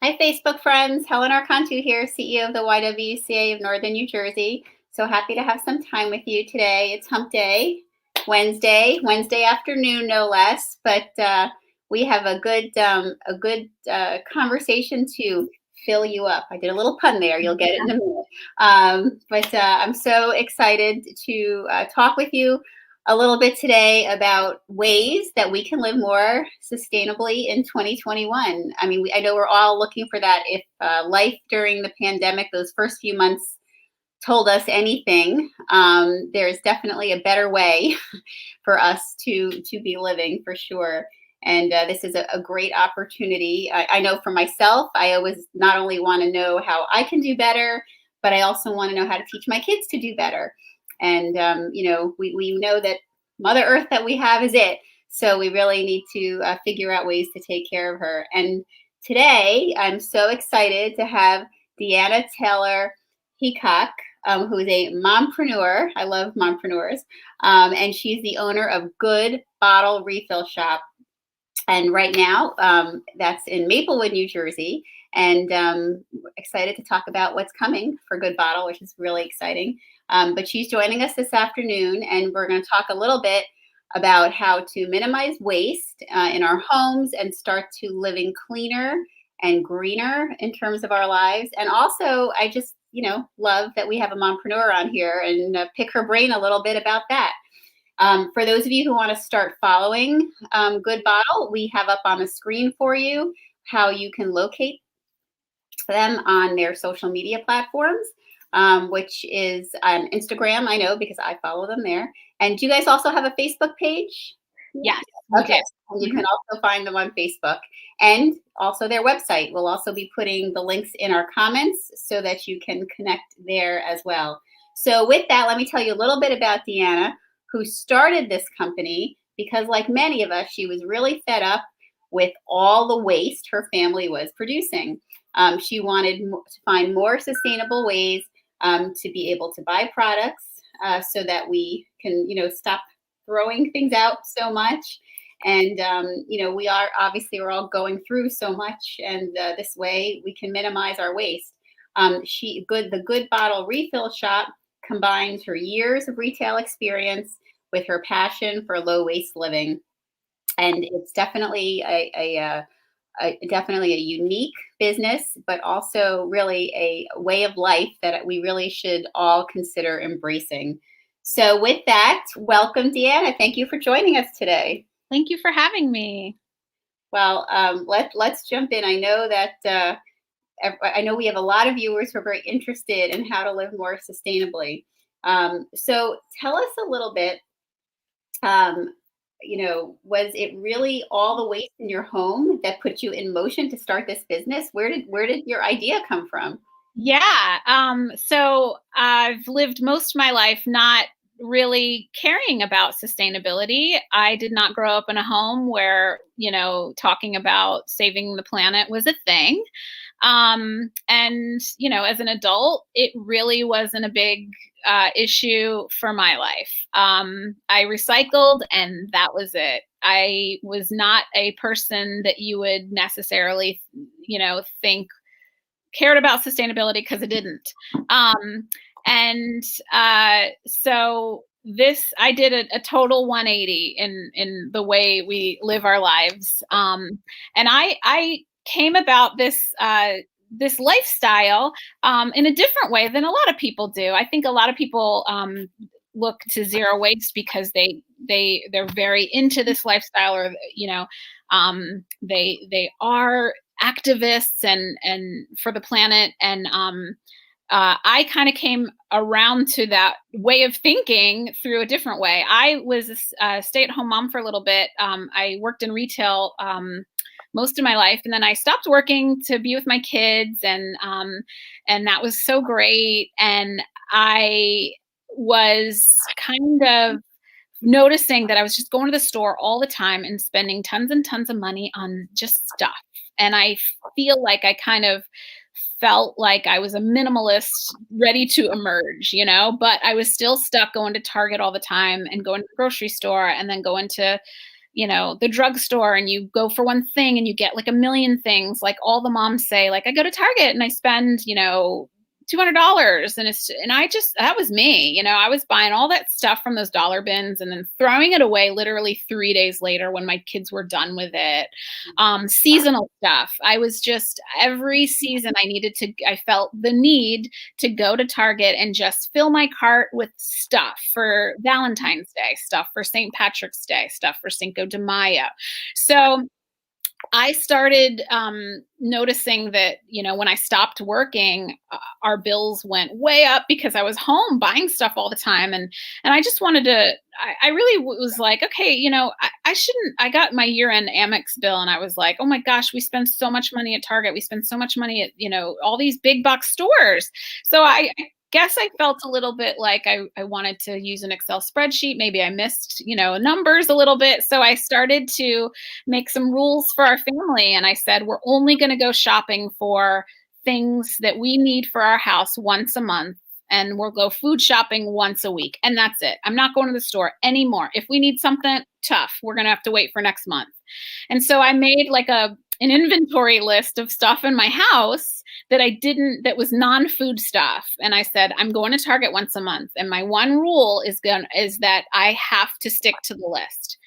Hi, Facebook friends. Helen Archontou here, CEO of the YWCA of Northern New Jersey. So happy to have some time with you today. It's Hump Day, Wednesday afternoon, no less. But we have a good conversation to fill you up. I did a little pun there. You'll get it in a minute. But I'm so excited to talk with you a little bit today about ways that we can live more sustainably in 2021. I mean, I know we're all looking for that. If life during the pandemic, those first few months told us anything, there's definitely a better way for us to be living for sure. And this is a great opportunity. I know for myself, I always not only want to know how I can do better, but I also want to know how to teach my kids to do better. And, we know that Mother Earth that we have is it. So we really need to figure out ways to take care of her. And today, I'm so excited to have Deanna Taylor-Heacock, who is a mompreneur. I love mompreneurs. And she's the owner of Good Bottle Refill Shop. And right now, that's in Maplewood, New Jersey. And excited to talk about what's coming for Good Bottle, which is really exciting. But she's joining us this afternoon, and we're going to talk a little bit about how to minimize waste in our homes and start to living cleaner and greener in terms of our lives. And also, I just, love that we have a mompreneur on here and pick her brain a little bit about that. For those of you who want to start following Good Bottle, we have up on the screen for you how you can locate them on their social media platforms, which is on Instagram, I know, because I follow them there. And do you guys also have a Facebook page? Yes. Okay. And you can also find them on Facebook and also their website. We'll also be putting the links in our comments so that you can connect there as well. So with that, let me tell you a little bit about Deanna, who started this company because, like many of us, she was really fed up with all the waste her family was producing. She wanted to find more sustainable ways to be able to buy products so that we can, stop throwing things out so much. And, we're all going through so much. And this way we can minimize our waste. The Good Bottle Refill Shop combines her years of retail experience with her passion for low waste living. And it's definitely definitely a unique business, but also really a way of life that we really should all consider embracing. So with that, welcome, Deanna. Thank you for joining us today. Thank you for having me. Well, let's jump in. I know that I know we have a lot of viewers who are very interested in how to live more sustainably. So tell us a little bit. Was it really all the waste in your home that put you in motion to start this business? Where did your idea come from? Yeah. So I've lived most of my life not really caring about sustainability. I did not grow up in a home where, talking about saving the planet was a thing. And, as an adult, it really wasn't a big issue for my life. I recycled and that was it. I was not a person that you would necessarily, think cared about sustainability because it didn't. So I did a total 180 in the way we live our lives. And I came about this lifestyle in a different way than a lot of people do. I think a lot of people look to zero waste because they're very into this lifestyle, or they are activists and for the planet. And I kind of came around to that way of thinking through a different way. I was a stay-at-home mom for a little bit. I worked in retail most of my life, and then I stopped working to be with my kids, and that was so great. And I was kind of noticing that I was just going to the store all the time and spending tons and tons of money on just stuff. And I feel like I kind of felt like I was a minimalist ready to emerge, but I was still stuck going to Target all the time and going to the grocery store and then going to, the drugstore and you go for one thing and you get like a million things. Like all the moms say, like, I go to Target and I spend, $200. That was me, I was buying all that stuff from those dollar bins and then throwing it away literally 3 days later when my kids were done with it. Seasonal stuff. I was just, every season I felt the need to go to Target and just fill my cart with stuff for Valentine's Day, stuff for St. Patrick's Day, stuff for Cinco de Mayo. So I started noticing that, when I stopped working, our bills went way up because I was home buying stuff all the time. And I just wanted to, I really was like, okay, I shouldn't, I got my year-end Amex bill and I was like, oh my gosh, we spend so much money at Target. We spend so much money at, all these big box stores. So I guess I felt a little bit like I wanted to use an Excel spreadsheet. Maybe I missed, numbers a little bit. So I started to make some rules for our family. And I said, we're only going to go shopping for things that we need for our house once a month. And we'll go food shopping once a week. And that's it. I'm not going to the store anymore. If we need something tough, we're going to have to wait for next month. And so I made like an inventory list of stuff in my house that was non-food stuff. And I said, I'm going to Target once a month. And my one rule is that I have to stick to the list.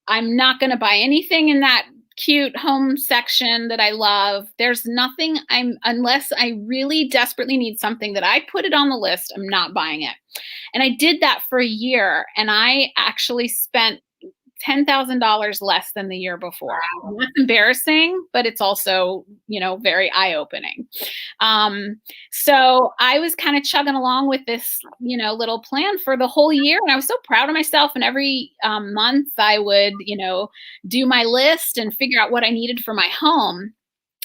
I'm not going to buy anything in that cute home section that I love. There's nothing unless I really desperately need something that I put it on the list, I'm not buying it. And I did that for a year and I actually spent $10,000 less than the year before. Wow. That's embarrassing, but it's also, very eye-opening. So I was kind of chugging along with this, little plan for the whole year. And I was so proud of myself. And every month I would, do my list and figure out what I needed for my home.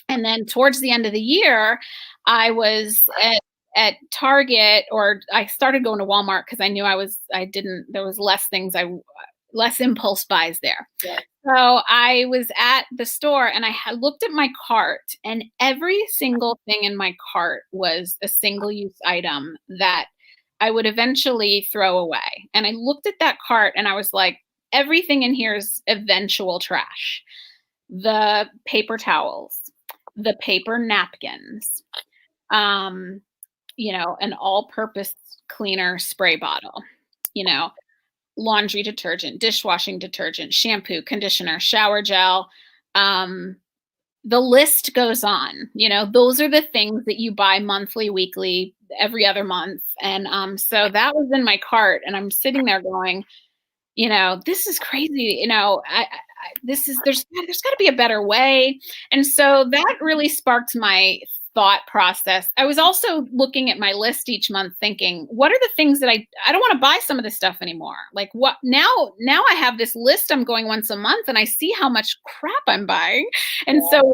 And then towards the end of the year, I was at Target, or I started going to Walmart because I knew there was less impulse buys there. Yeah. So I was at the store and I had looked at my cart and every single thing in my cart was a single use item that I would eventually throw away. And I looked at that cart and I was like, everything in here is eventual trash. The paper towels, the paper napkins, an all-purpose cleaner spray bottle, laundry detergent, dishwashing detergent, shampoo, conditioner, shower gel. The list goes on. Those are the things that you buy monthly, weekly, every other month. And so that was in my cart and I'm sitting there going, this is crazy. There's got to be a better way. And so that really sparked my thought process. I was also looking at my list each month thinking, what are the things that I don't want to buy some of this stuff anymore. Like what now I have this list I'm going once a month and I see how much crap I'm buying. And so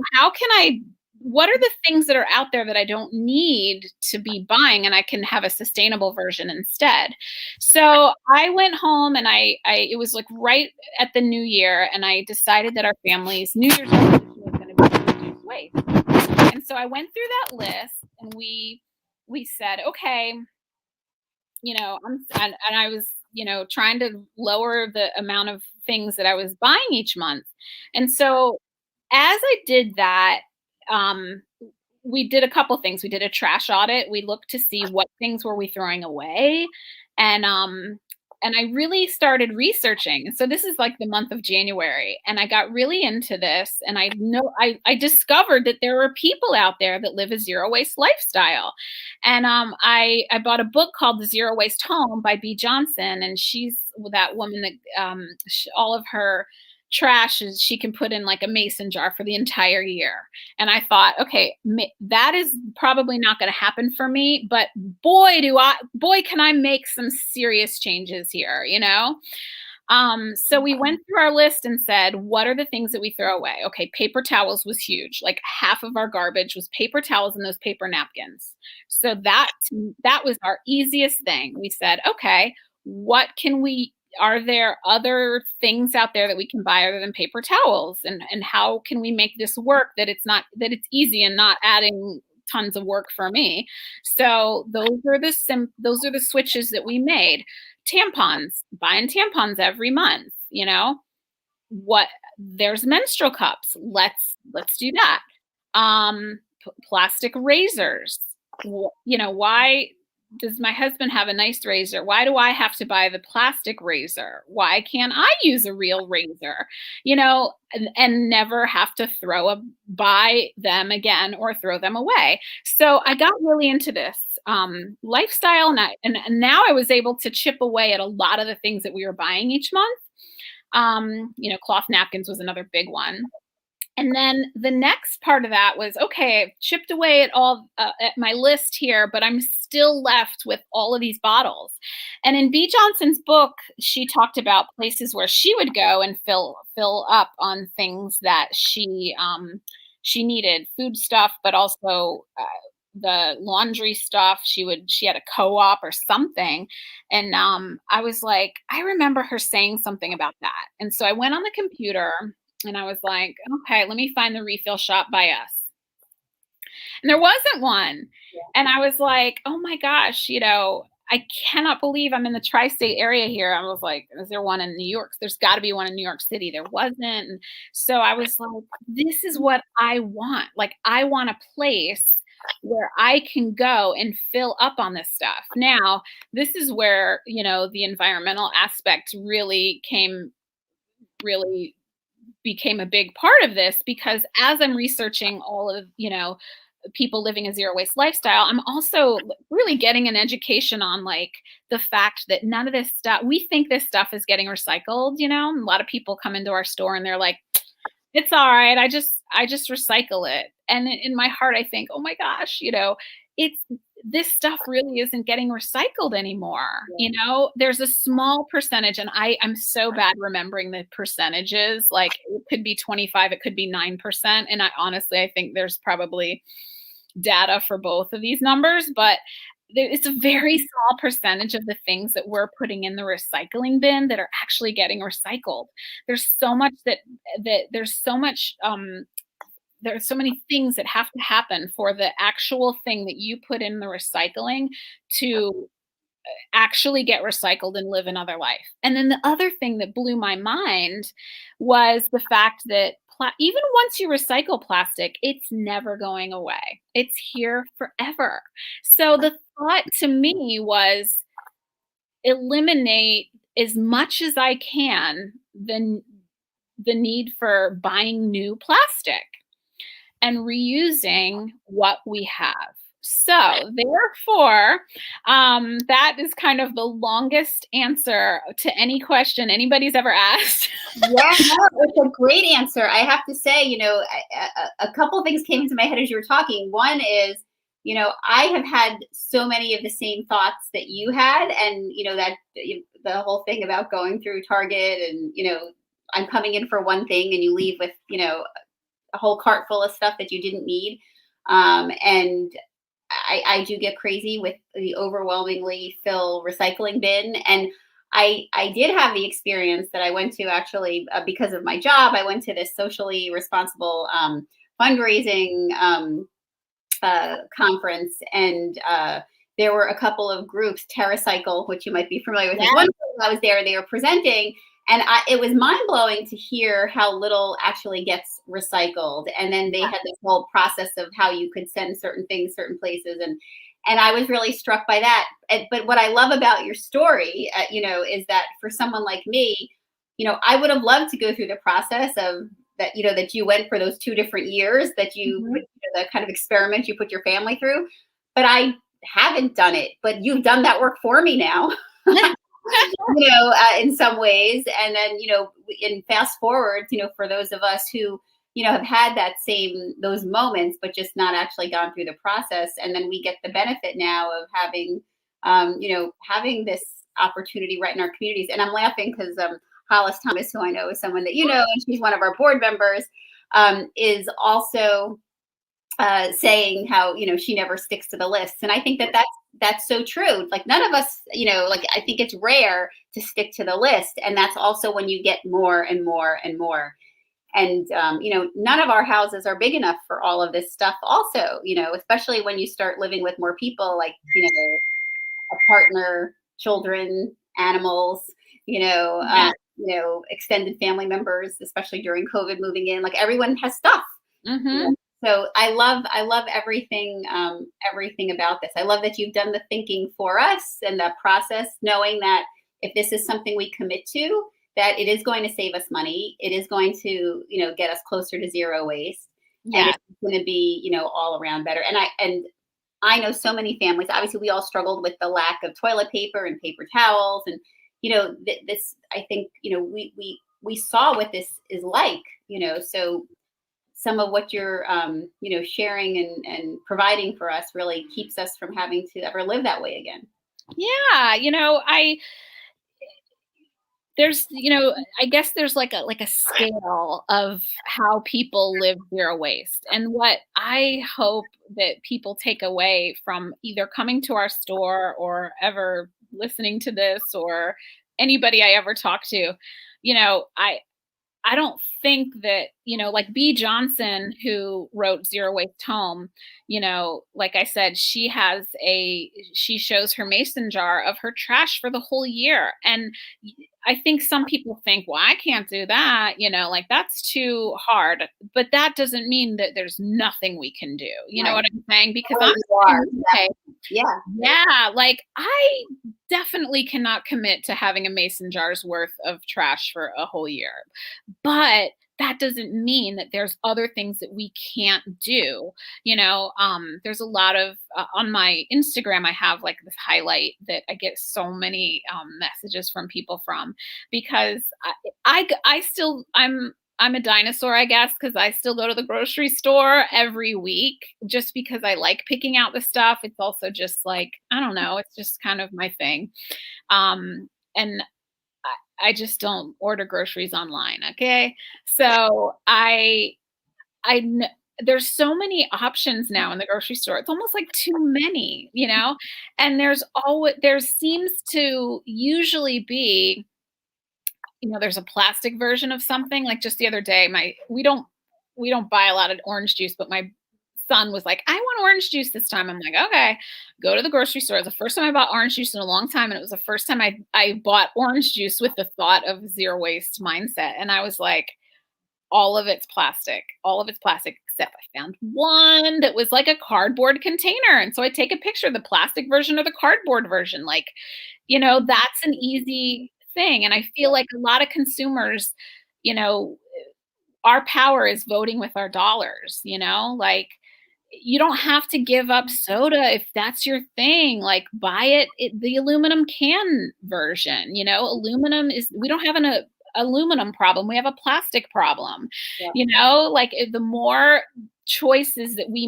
what are the things that are out there that I don't need to be buying and I can have a sustainable version instead? So I went home and it was like right at the new year and I decided that our family's New Year's resolution was going to be to reduce waste. And so I went through that list and we said, okay, I was, trying to lower the amount of things that I was buying each month. And so as I did that, we did a couple things. We did a trash audit. We looked to see what things were we throwing away. And I really started researching. So this is like the month of January. And I got really into this. And I discovered that there are people out there that live a zero waste lifestyle. And I bought a book called The Zero Waste Home by B. Johnson. And she's that woman that all of her trash is she can put in like a mason jar for the entire year. And I thought, okay, that is probably not going to happen for me, but boy, can I make some serious changes here, So we went through our list and said, what are the things that we throw away? Okay, paper towels was huge. Like half of our garbage was paper towels and those paper napkins. So that was our easiest thing. We said, okay, are there other things out there that we can buy other than paper towels? And how can we make this work that it's easy and not adding tons of work for me? So those are the switches that we made. Tampons, buying tampons every month, what there's menstrual cups. Let's do that. Plastic razors. Why does my husband have a nice razor? Why do I have to buy the plastic razor? Why can't I use a real razor? And never have to buy them again or throw them away. So I got really into this lifestyle, and now I was able to chip away at a lot of the things that we were buying each month. Cloth napkins was another big one. And then the next part of that was, okay, I've chipped away at all at my list here, but I'm still left with all of these bottles. And in Bea Johnson's book, she talked about places where she would go and fill up on things that she needed, food stuff, but also the laundry stuff. She had a co-op or something. And I was like, I remember her saying something about that. And so I went on the computer and I was like, okay, let me find the refill shop by us. And there wasn't one. Yeah. And I was like, oh my gosh, I cannot believe I'm in the tri-state area here. I was like, is there one in New York? There's got to be one in New York City. There wasn't. And so I was like, this is what I want. Like, I want a place where I can go and fill up on this stuff. Now, this is where, the environmental aspect really became a big part of this, because as I'm researching all of, people living a zero waste lifestyle, I'm also really getting an education on like the fact that none of this stuff, we think this stuff is getting recycled. A lot of people come into our store and they're like, it's all right. I just recycle it. And in my heart, I think, oh my gosh, this stuff really isn't getting recycled anymore. Yeah. There's a small percentage, and I'm so bad remembering the percentages. Like, it could be 25, it could be 9%. And I think there's probably data for both of these numbers, but it's a very small percentage of the things that we're putting in the recycling bin that are actually getting recycled. There's so much there's so many things that have to happen for the actual thing that you put in the recycling to actually get recycled and live another life. And then the other thing that blew my mind was the fact that even once you recycle plastic, it's never going away. It's here forever. So the thought to me was, eliminate as much as I can the need for buying new plastic and reusing what we have. So therefore, that is kind of the longest answer to any question anybody's ever asked. Yeah, no, it's a great answer. I have to say, a couple of things came into my head as you were talking. One is, I have had so many of the same thoughts that you had, and that the whole thing about going through Target and I'm coming in for one thing and you leave with a whole cart full of stuff that you didn't need, and I do get crazy with the overwhelmingly fill recycling bin. And I did have the experience that I went to, actually, because of my job. I went to this socially responsible fundraising conference, and there were a couple of groups, TerraCycle, which you might be familiar with. Yeah. One I was there, they were presenting, and it was mind-blowing to hear how little actually gets recycled. And then they had this whole process of how you could send certain things certain places, and I was really struck by that. But what I love about your story, is that for someone like me, I would have loved to go through the process of that, that you went for those 2 different years, that you, the kind of experiment you put your family through. But I haven't done it, but you've done that work for me now. In some ways. And then, in fast forward, for those of us who, have had those moments, but just not actually gone through the process. And then we get the benefit now of having, having this opportunity right in our communities. And I'm laughing because Hollis Thomas, who I know is someone that and she's one of our board members, is also saying how, she never sticks to the lists. And I think that's so true. Like, none of us, I think it's rare to stick to the list. And that's also when you get more and more and more. And, none of our houses are big enough for all of this stuff also, especially when you start living with more people, like, a partner, children, animals, extended family members, especially during COVID, moving in. Like everyone has stuff. Mm-hmm. So I love everything, everything about this. I love that you've done the thinking for us and the process, knowing that if this is something we commit to, that it is going to save us money. It is going to, get us closer to zero waste, and Yeah. it's going to be, all around better. And I know so many families. Obviously, we all struggled with the lack of toilet paper and paper towels, and this. I think we saw what this is like. So some of what you're sharing and providing for us really keeps us from having to ever live that way again. Yeah. There's, I guess there's like a scale of how people live zero waste. And what I hope that people take away from either coming to our store or ever listening to this or anybody I ever talk to, I don't think that, like B. Johnson, who wrote Zero Waste Home, like I said, she shows her mason jar of her trash for the whole year. And I think some people think, well, I can't do that, like that's too hard. But that doesn't mean that there's nothing we can do. You know Right. what I'm saying? Because Oh, I'm you are. okay. Yeah. Yeah, like I definitely cannot commit to having a mason jar's worth of trash for a whole year. But that doesn't mean that there's other things that we can't do. There's a lot of on my Instagram, I have like this highlight that I get so many messages from people from because I'm a dinosaur, I guess, because I still go to the grocery store every week just because I like picking out the stuff. It's also just like, I don't know, it's just kind of my thing. And I just don't order groceries online. Okay. So there's so many options now in the grocery store. It's almost like too many, and there seems to usually be, there's a plastic version of something. Like just the other day, we don't buy a lot of orange juice, but my son was like, I want orange juice this time. I'm like, okay, go to the grocery store. It's the first time I bought orange juice in a long time. And it was the first time I bought orange juice with the thought of zero waste mindset. And I was like, all of it's plastic, except I found one that was like a cardboard container. And so I take a picture of the plastic version or the cardboard version. Like, that's an easy thing. And I feel like a lot of consumers, our power is voting with our dollars, like you don't have to give up soda if that's your thing. Like buy the aluminum can version, we don't have an aluminum problem. We have a plastic problem, Yeah. like the more choices that we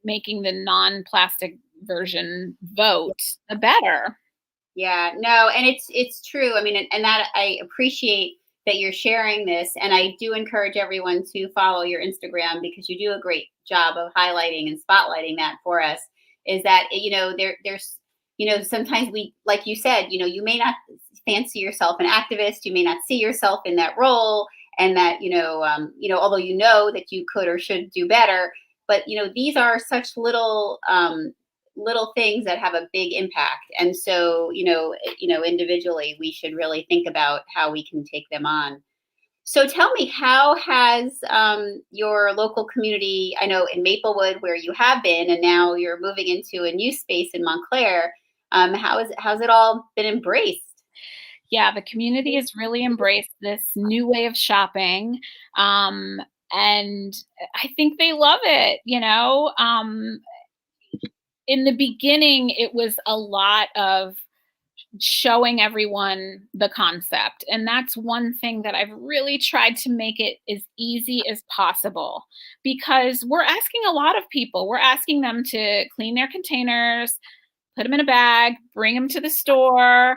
making the non-plastic version vote, the better. Yeah, no, and it's true. I mean, and that I appreciate that you're sharing this, and I do encourage everyone to follow your Instagram because you do a great job of highlighting and spotlighting that for us. Is that there's sometimes we, like you said, you may not fancy yourself an activist, you may not see yourself in that role, and that although that you could or should do better, but these are such little things that have a big impact. And so, individually, we should really think about how we can take them on. So tell me, how has your local community, I know in Maplewood where you have been, and now you're moving into a new space in Montclair, how's it all been embraced? Yeah, the community has really embraced this new way of shopping. And I think they love it, in the beginning, it was a lot of showing everyone the concept. And that's one thing that I've really tried to make it as easy as possible because we're asking a lot of people. We're asking them to clean their containers, put them in a bag, bring them to the store,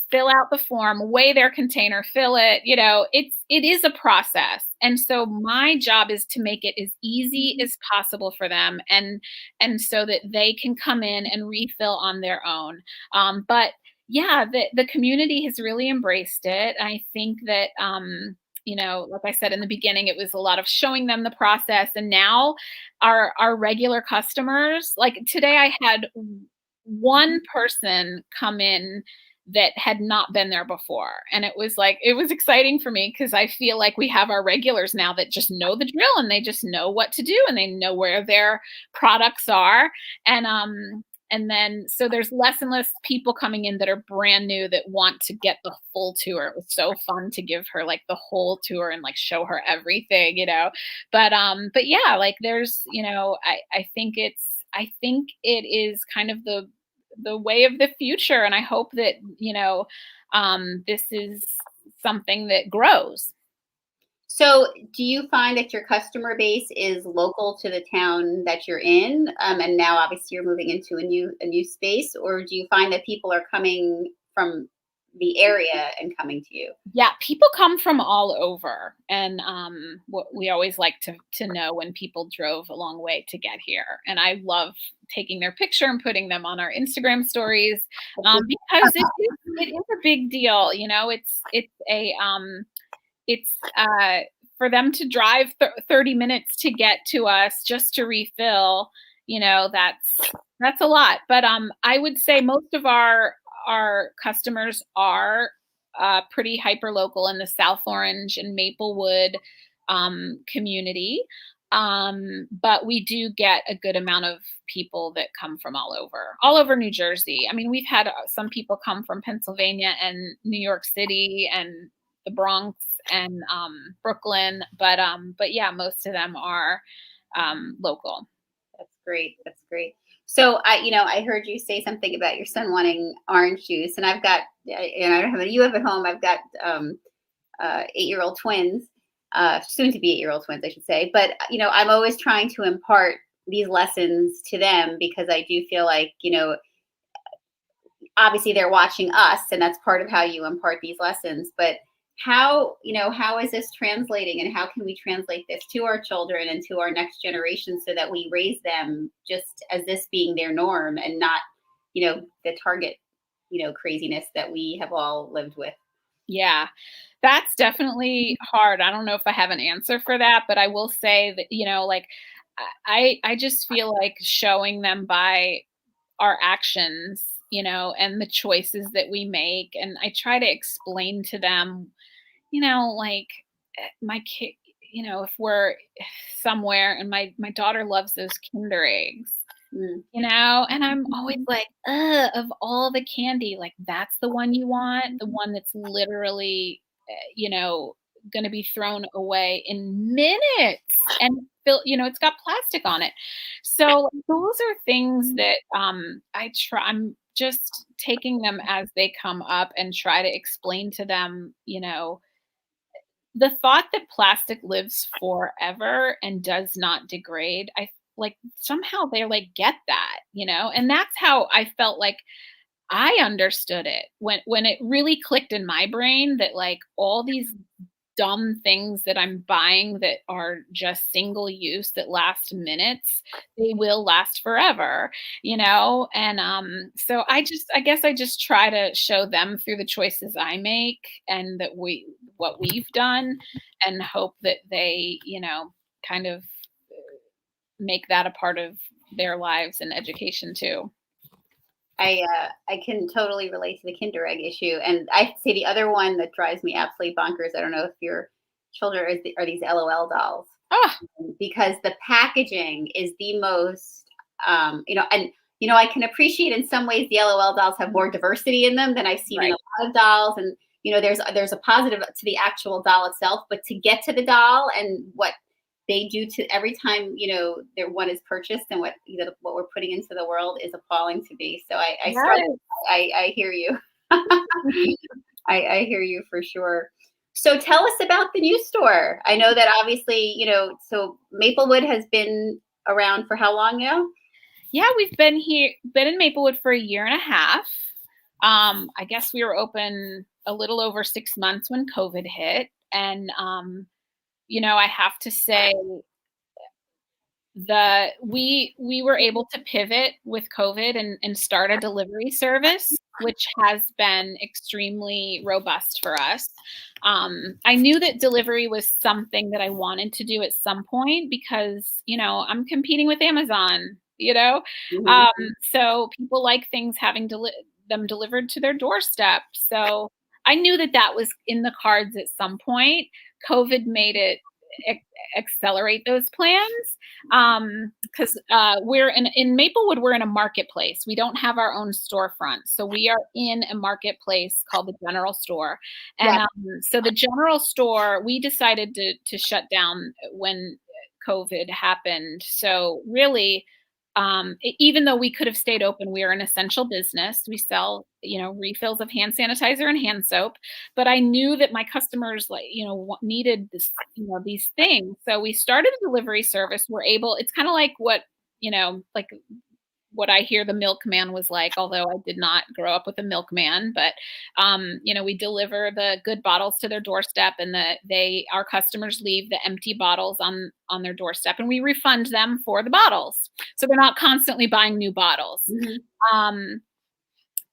fill out the form, weigh their container, fill it. It is a process. And so my job is to make it as easy as possible for them and so that they can come in and refill on their own. But yeah, the community has really embraced it. I think that like I said in the beginning, it was a lot of showing them the process. And now our regular customers, like today I had one person come in that had not been there before. And it was exciting for me because I feel like we have our regulars now that just know the drill and they just know what to do and they know where their products are. And then, so there's less and less people coming in that are brand new that want to get the full tour. It was so fun to give her like the whole tour and like show her everything, but yeah, like there's, I think it is kind of the way of the future. And I hope that, this is something that grows. So do you find that your customer base is local to the town that you're in? And now obviously you're moving into a new space, or do you find that people are coming from the area and coming to you? Yeah, people come from all over, and what we always like to know when people drove a long way to get here. And I love taking their picture and putting them on our Instagram stories because it is a big deal. It's for them to drive 30 minutes to get to us just to refill. That's a lot. But I would say most of our customers are pretty hyper local in the South Orange and Maplewood community. But we do get a good amount of people that come from all over New Jersey. I mean, we've had some people come from Pennsylvania and New York City and the Bronx and Brooklyn, but yeah, most of them are local. That's great. That's great. So I heard you say something about your son wanting orange juice, and I've got, and I don't have any you have at home. I've got 8-year-old twins, soon to be 8-year-old twins, I should say. But I'm always trying to impart these lessons to them because I do feel like obviously they're watching us, and that's part of how you impart these lessons. But how is this translating, and how can we translate this to our children and to our next generation so that we raise them just as this being their norm and not the Target craziness that we have all lived with? Yeah, that's definitely hard. I don't know if I have an answer for that, but I will say that like I just feel like showing them by our actions, and the choices that we make. And I try to explain to them, like my kid, if we're somewhere and my daughter loves those Kinder eggs, and I'm always like, of all the candy, like that's the one you want, the one that's literally, going to be thrown away in minutes and it's got plastic on it. So those are things that I'm just taking them as they come up and try to explain to them, the thought that plastic lives forever and does not degrade. I like somehow they like get that, and that's how I felt like I understood it when it really clicked in my brain that like all these dumb things that I'm buying that are just single use that last minutes, they will last forever, and so I guess I just try to show them through the choices I make and that what we've done, and hope that they kind of make that a part of their lives and education too. I can totally relate to the Kinder Egg issue, and I say the other one that drives me absolutely bonkers. I don't know if your children are these LOL dolls, because the packaging is the most, and I can appreciate in some ways the LOL dolls have more diversity in them than I've seen in a lot of dolls, and there's a positive to the actual doll itself, but to get to the doll and what they do to every time their one is purchased and what we're putting into the world is appalling to me. So I hear you. I hear you for sure. So tell us about the new store. I know that obviously so Maplewood has been around for how long now? Yeah, we've been in Maplewood for 1.5 years. I guess we were open a little over 6 months when COVID hit, and I have to say we were able to pivot with COVID and start a delivery service, which has been extremely robust for us. I knew that delivery was something that I wanted to do at some point because, I'm competing with Amazon, Mm-hmm. So people like things having them delivered to their doorstep. So I knew that that was in the cards at some point. COVID made it accelerate those plans, because we're in Maplewood, we're in a marketplace. We don't have our own storefront, so we are in a marketplace called the general store. And Yeah. so the general store, we decided to shut down when COVID happened. So really, even though we could have stayed open, we are an essential business. We sell, refills of hand sanitizer and hand soap, but I knew that my customers, like, needed this, these things. So we started a delivery service. It's kind of like like what I hear the milkman was like, although I did not grow up with a milkman, but we deliver the good bottles to their doorstep, and our customers leave the empty bottles on their doorstep, and we refund them for the bottles. So they're not constantly buying new bottles. Mm-hmm.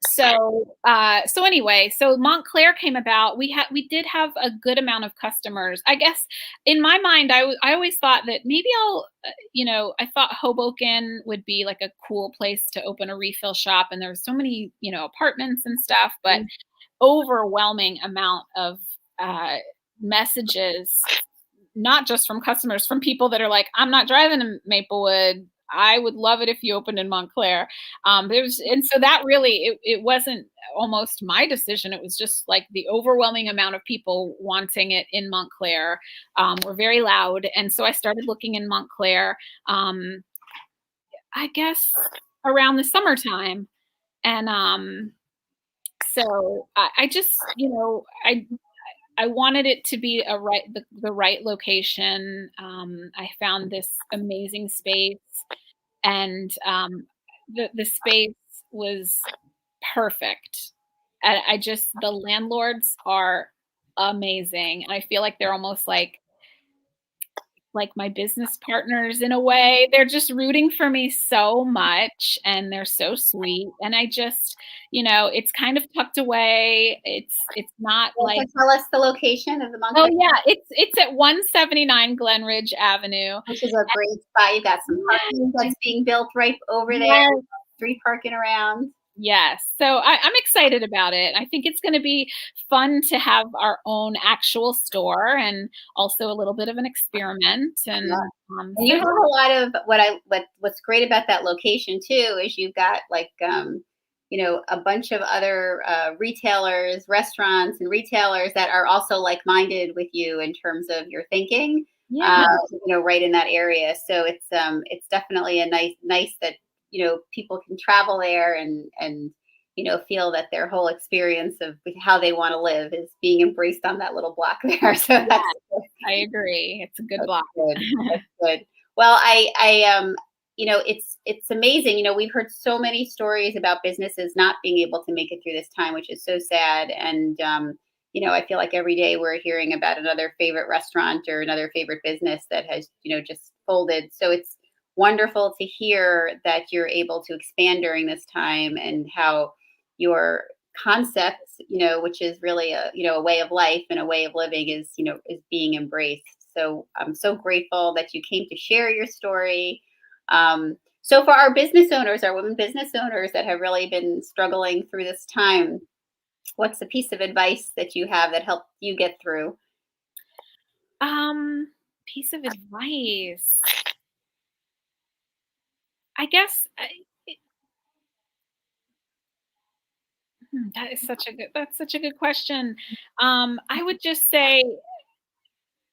So anyway, so Montclair came about. We did have a good amount of customers. I guess in my mind, I always thought that maybe I thought Hoboken would be like a cool place to open a refill shop, and there's so many, apartments and stuff, but overwhelming amount of messages, not just from customers, from people that are like, I'm not driving to Maplewood. I would love it if you opened in Montclair. And so that really, it wasn't almost my decision. It was just like the overwhelming amount of people wanting it in Montclair were very loud. And so I started looking in Montclair, I guess around the summertime. And so I just, I wanted it to be the right location. I found this amazing space, and the space was perfect. The landlords are amazing, and I feel like they're almost like my business partners in a way. They're just rooting for me so much, and they're so sweet. And I just, it's kind of tucked away. It's not like. So tell us the location of the Oh Montclair. yeah, it's at 179 Glenridge Avenue, which is a great spot. You've got some parking that's being built right over there. Yes. Street parking around. Yes. So I'm excited about it. I think it's going to be fun to have our own actual store, and also a little bit of an experiment. And And you have a lot of what's great about that location too is you've got like a bunch of other retailers, restaurants, and retailers that are also like-minded with you in terms of your thinking. Yeah. Right in that area. So it's definitely a nice that people can travel there and feel that their whole experience of how they want to live is being embraced on that little block there. So Yeah, I agree. It's a good block. Good. That's good. Well, it's amazing. We've heard so many stories about businesses not being able to make it through this time, which is so sad. And I feel like every day we're hearing about another favorite restaurant or another favorite business that has, just folded. So it's wonderful to hear that you're able to expand during this time, and how your concept, which is really a way of life and a way of living, is being embraced. So I'm so grateful that you came to share your story. So for our business owners, our women business owners that have really been struggling through this time, what's a piece of advice that you have that helped you get through? Piece of advice. I guess that's such a good question. I would just say,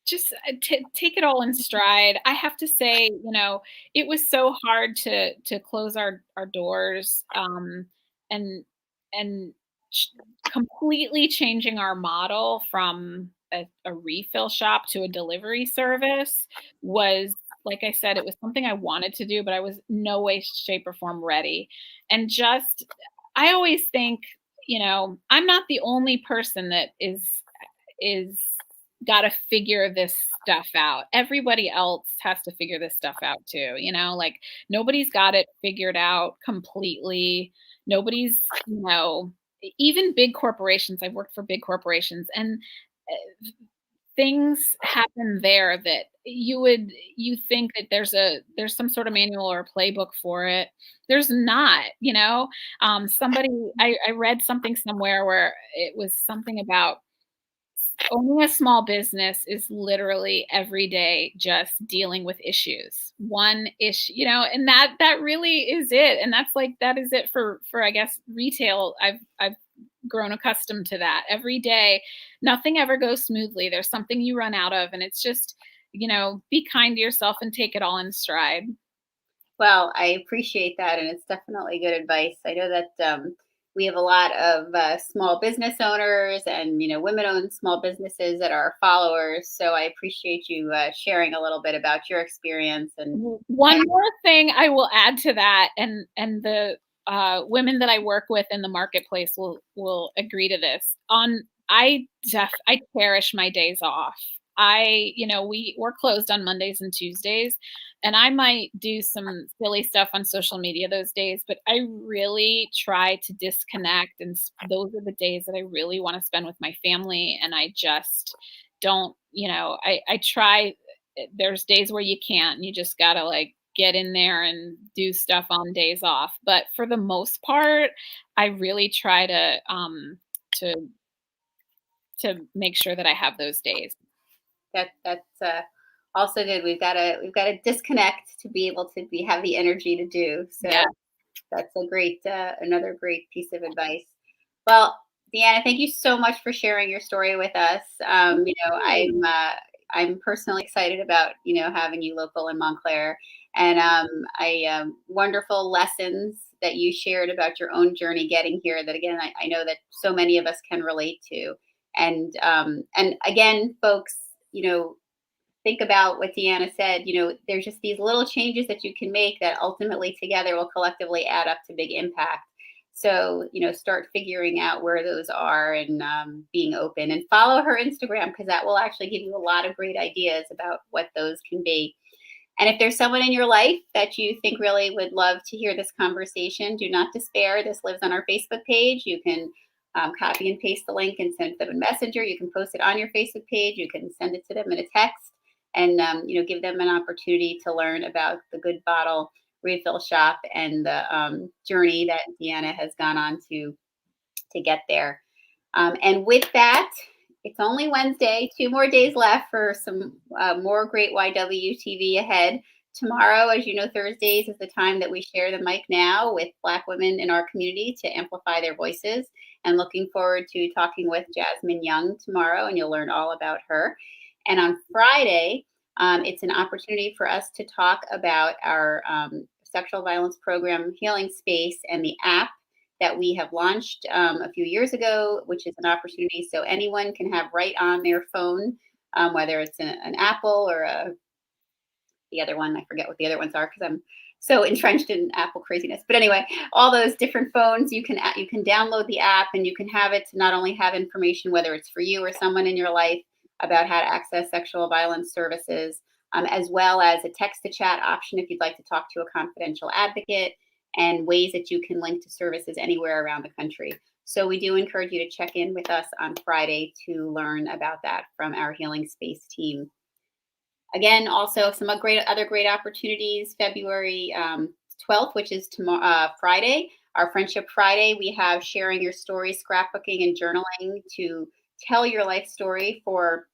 just take it all in stride. I have to say, it was so hard to close our doors, and completely changing our model from a refill shop to a delivery service was, like I said, it was something I wanted to do, but I was no way, shape, or form ready. And I always think, I'm not the only person that is got to figure this stuff out. Everybody else has to figure this stuff out too. Like nobody's got it figured out completely. Nobody's, even big corporations. I've worked for big corporations, and things happen there that you think that there's some sort of manual or playbook for it. There's not, you know. Somebody I read something somewhere where it was something about owning a small business is literally every day just dealing with issues. One issue, you know, and that really is it. And that's like that is it for I guess retail. I've grown accustomed to that. Every day, nothing ever goes smoothly. There's something you run out of, and it's just, you know, be kind to yourself and take it all in stride. Well, I appreciate that, and it's definitely good advice. I know that we have a lot of small business owners and women-owned small businesses that are followers. So I appreciate you sharing a little bit about your experience. And One more thing I will add to that, and the women that I work with in the marketplace will agree to this. I cherish my days off. We're closed on Mondays and Tuesdays, and I might do some silly stuff on social media those days, but I really try to disconnect, and those are the days that I really want to spend with my family, and I just don't, I try. There's days where you can't, and you just gotta like get in there and do stuff on days off. But for the most part, I really try to make sure that I have those days. that's also good. We've got to disconnect to be able to have the energy to do. So Yeah. that's a great another great piece of advice. Well, Deanna, thank you so much for sharing your story with us. I'm personally excited about having you local in Montclair, and I wonderful lessons that you shared about your own journey getting here. That again, I know that so many of us can relate to. And again, folks, think about what Deanna said. There's just these little changes that you can make that ultimately together will collectively add up to big impact. So, start figuring out where those are, and being open, and follow her Instagram, because that will actually give you a lot of great ideas about what those can be. And if there's someone in your life that you think really would love to hear this conversation, do not despair. This lives on our Facebook page. You can copy and paste the link and send it to them in Messenger. You can post it on your Facebook page. You can send it to them in a text, and give them an opportunity to learn about the Good Bottle Refill Shop and the journey that Deanna has gone on to get there. And with that, it's only Wednesday, 2 more days left for some more great YW TV ahead. Tomorrow, as you know, Thursdays is the time that we share the mic now with Black women in our community to amplify their voices. And looking forward to talking with Jasmine Young tomorrow, and you'll learn all about her. And on Friday, it's an opportunity for us to talk about our sexual violence program, Healing Space, and the app that we have launched a few years ago, which is an opportunity so anyone can have right on their phone, whether it's an Apple or the other one. I forget what the other ones are because I'm so entrenched in Apple craziness. But anyway, all those different phones, you can download the app, and you can have it to not only have information, whether it's for you or someone in your life, about how to access sexual violence services, as well as a text to chat option if you'd like to talk to a confidential advocate, and ways that you can link to services anywhere around the country. So we do encourage you to check in with us on Friday to learn about that from our Healing Space team. Again, also some other great opportunities. February 12th, which is tomorrow, Friday, our Friendship Friday. We have sharing your story, scrapbooking, and journaling to tell your life story for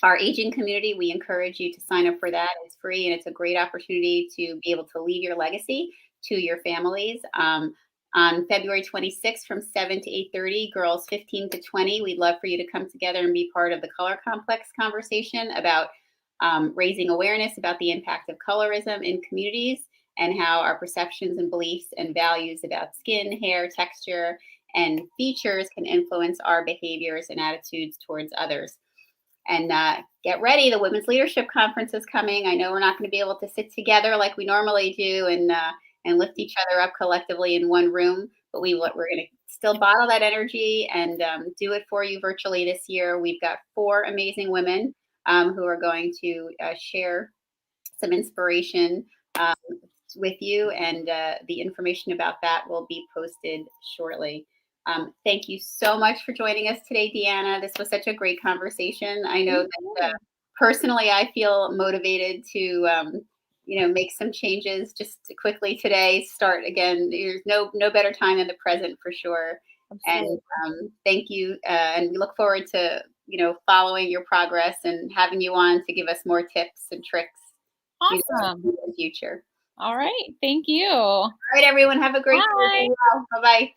our aging community. We encourage you to sign up for that. It's free, and it's a great opportunity to be able to leave your legacy to your families. On February 26th from 7 to 8:30, girls 15 to 20, we'd love for you to come together and be part of the Color Complex conversation about raising awareness about the impact of colorism in communities, and how our perceptions and beliefs and values about skin, hair, texture, and features can influence our behaviors and attitudes towards others. And get ready, the Women's Leadership Conference is coming. I know we're not going to be able to sit together like we normally do and lift each other up collectively in one room, but we're going to still bottle that energy and do it for you virtually this year. We've got 4 amazing women who are going to share some inspiration with you, and the information about that will be posted shortly. Thank you so much for joining us today, Deanna. This was such a great conversation. I know Thank that you. personally, I feel motivated to, make some changes just quickly today. Start again. There's no better time than the present for sure. And Absolutely. thank you. And we look forward to following your progress and having you on to give us more tips and tricks, Awesome. in the future. All right. Thank you. All right, everyone. Have a great day. Bye. Bye bye.